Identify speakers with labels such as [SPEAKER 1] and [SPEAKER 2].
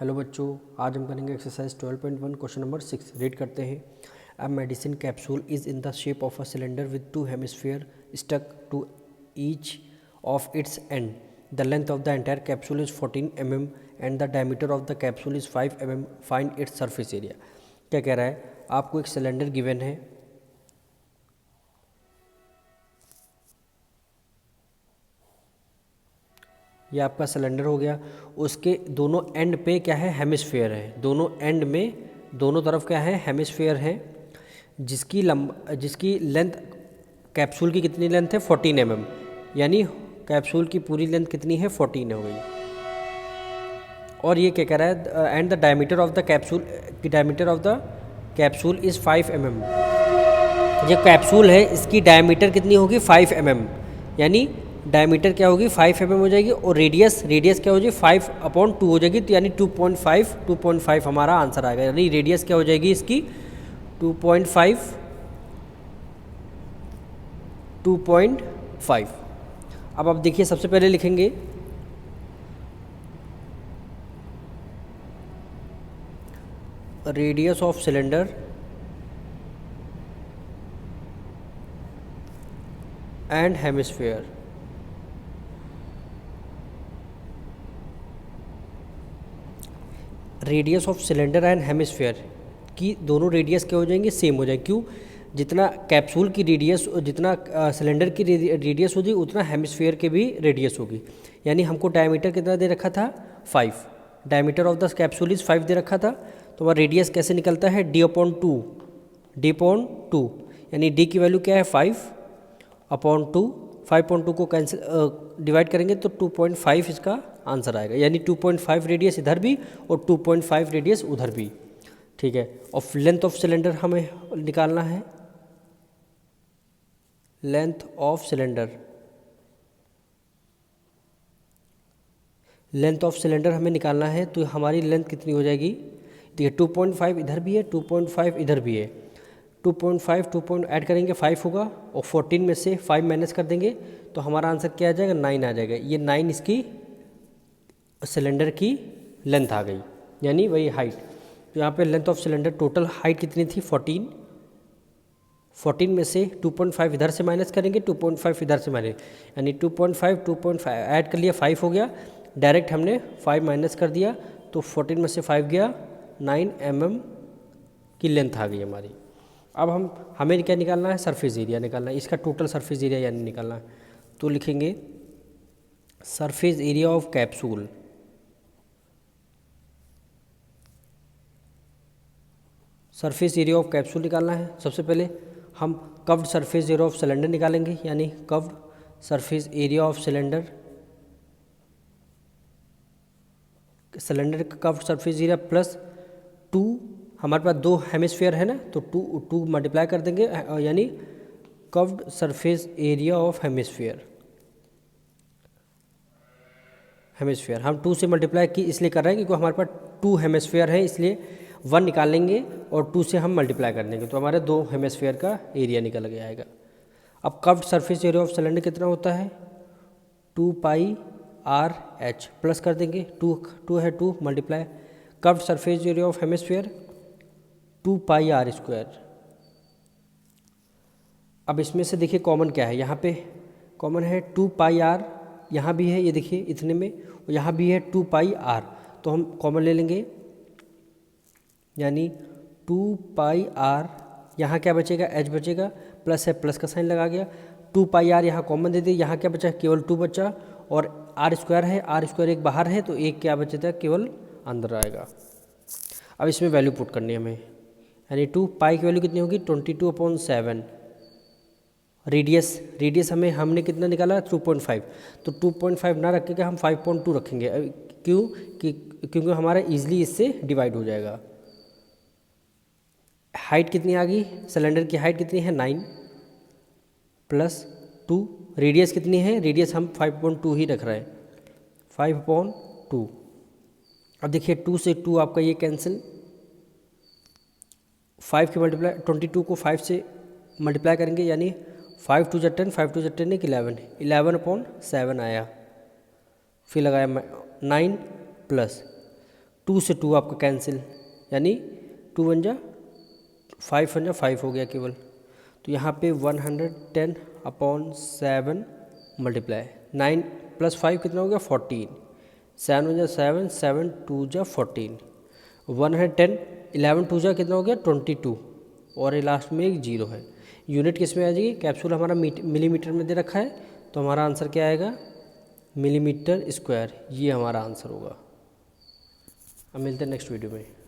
[SPEAKER 1] Hello बच्चों, आज हम करेंगे एक्सरसाइज 12.1 क्वेश्चन नंबर 6। रीड करते हैं। A medicine capsule is in the shape of a cylinder with two hemisphere stuck to each of its end. The length of the entire capsule is 14 mm and the diameter of the capsule is 5 mm। Find its surface area. क्या कह रहा है? आपको एक cylinder given है, ये आपका cylinder हो गया। उसके दोनों एंड पे क्या है? हेमिस्फीयर है। दोनों एंड में दोनों तरफ क्या है? हेमिस्फीयर है, जिसकी लेंथ कैप्सूल की कितनी लेंथ है? 14 mm। यानी कैप्सूल की पूरी लेंथ कितनी है? 14 हो गई। और ये क्या कह रहा है? And the diameter of the capsule is 5 mm। ये कैप्सूल है, इसकी डायमीटर कितनी होगी? 5 mm। यानी डायमीटर क्या होगी? 5 mm हो जाएगी। और रेडियस क्या हो जाएगी? 5/2 हो जाएगी। तो यानी 2.5 हमारा आंसर आएगा। यानी रेडियस क्या हो जाएगी इसकी? 2.5। अब आप देखिए, सबसे पहले लिखेंगे radius of cylinder and hemisphere. Radius of cylinder and hemisphere की दोनों रेडियस क्या हो जाएंगे? सेम हो जाएंगे। क्यों? जितना कैप्सूल की रेडियस, जितना सिलेंडर की रेडियस होगी, उतना हेमिस्फीयर के भी रेडियस होगी। यानी हमको डायमीटर कितना दे रखा था? 5। Diameter of the capsule is 5 दे रखा था। तो वह रेडियस कैसे निकलता है? d/2। यानी d की वैल्यू क्या है? 5/2। 5/2 को कैंसिल डिवाइड करेंगे तो 2.5 इसका आंसर आएगा। यानी 2.5 रेडियस इधर भी और 2.5 रेडियस उधर भी। ठीक है। और लेंथ ऑफ सिलेंडर हमें निकालना है। लेंथ ऑफ सिलेंडर हमें निकालना है। तो हमारी लेंथ कितनी हो जाएगी? देखिए, 2.5 इधर भी है, 2.5 इधर भी है। 2.5 ऐड करेंगे 5 होगा, और 14 में से 5 माइनस कर देंगे तो हमारा आंसर क्या आ जाएगा? 9 आ जाएगा। ये 9 इसकी सिलेंडर की लेंथ आ गई, यानी वही हाइट। तो यहाँ पे length of cylinder total height कितनी थी? 14 में से 2.5 इधर से माइनस करेंगे, 2.5 इधर से माइनस, यानी 2.5 ऐड कर लिया, 5 हो गया। डायरेक्ट हमने 5 माइनस कर दिया तो 14 में से 5 गया, 9 mm की लेंथ आ गई हमारी। अब हमें क्या निकालना है? सरफेस एरिया निकालना है। इसका टोटल सरफेस एरिया यानी निकालना है। तो लिखेंगे surface area of capsule. Surface area of capsule निकालना है। सबसे पहले हम curved surface area of cylinder निकालेंगे, यानी curved surface area of cylinder का कव्ड सरफेस एरिया प्लस 2। हमारे पास 2 हेमिस्फीयर है ना, तो 2 मल्टीप्लाई कर देंगे, यानी curved surface area of hemisphere हम 2 से मल्टीप्लाई की इसलिए कर रहे हैं क्योंकि हमारे पास 2 हेमिस्फीयर है, इसलिए 1 निकालेंगे और 2 से हम मल्टीप्लाई कर देंगे तो हमारे 2 हेमिस्फीयर का एरिया निकल के आएगा। अब curved surface area of cylinder कितना होता है? 2πr/h प्लस कर देंगे, 2 है 2 multiply curved surface area of hemisphere 2πr²। अब इसमें से देखिए कॉमन क्या है? यहाँ पे कॉमन है 2πr, यहाँ भी है, ये देखिए इतने में, और यहाँ भी है 2πr। तो हम कॉमन ले लेंगे, यानी 2πr। यहाँ क्या बचेगा? h बचेगा, प्लस है, प्लस का साइन लगा गया। 2πr यहाँ कॉमन दे दिए, यहाँ क्या बचा? केवल 2 बचा, और r² है, r² एक बाहर है तो एक क्या बचता है? केवल अंदर आएगा। अब इसमें वैल्यू पुट करनी है हमें, यानी 2π की वैल्यू कितनी होगी? 22/7। रेडियस हमने कितना निकाला? 2.5। तो 2.5 ना रख के हम 5.2 रखेंगे। क्यों? क्योंकि हमारा ईजिली इससे डिवाइड हो जाएगा। हाइट कितनी आ गई? सिलेंडर की हाइट कितनी है? 9 + 2। रेडियस कितनी है? रेडियस हम 5.2 ही रख रहे हैं, 5/2। अब देखिए 2 से 2 आपका ये कैंसिल, 5 की मल्टीप्लाई 22 को 5 से मल्टीप्लाई करेंगे, यानी 5 2 10, 5 2 10 एक 11/7 आया। फिर लगाया 9 + 2 से 2 आपका कैंसिल, यानी 2 वन जा 5 वन जा 5 हो गया केवल। तो यहाँ पे 110/7 मल्टीप्लाई 9 + 5 कितना हो गया 14, 7 वन जा 7, 7 2 जा 14, 110 11 2 जा कितना हो गया 22, और ये लास्ट में एक 0 है। यूनिट किस में आ जाएगी, कैप्सूल हमारा मिलीमीटर में दे रखा है, तो हमारा आंसर क्या आएगा मिलीमीटर स्क्वायर, ये हमारा आंसर होगा। अब मिलते हैं नेक्स्ट वीडियो में।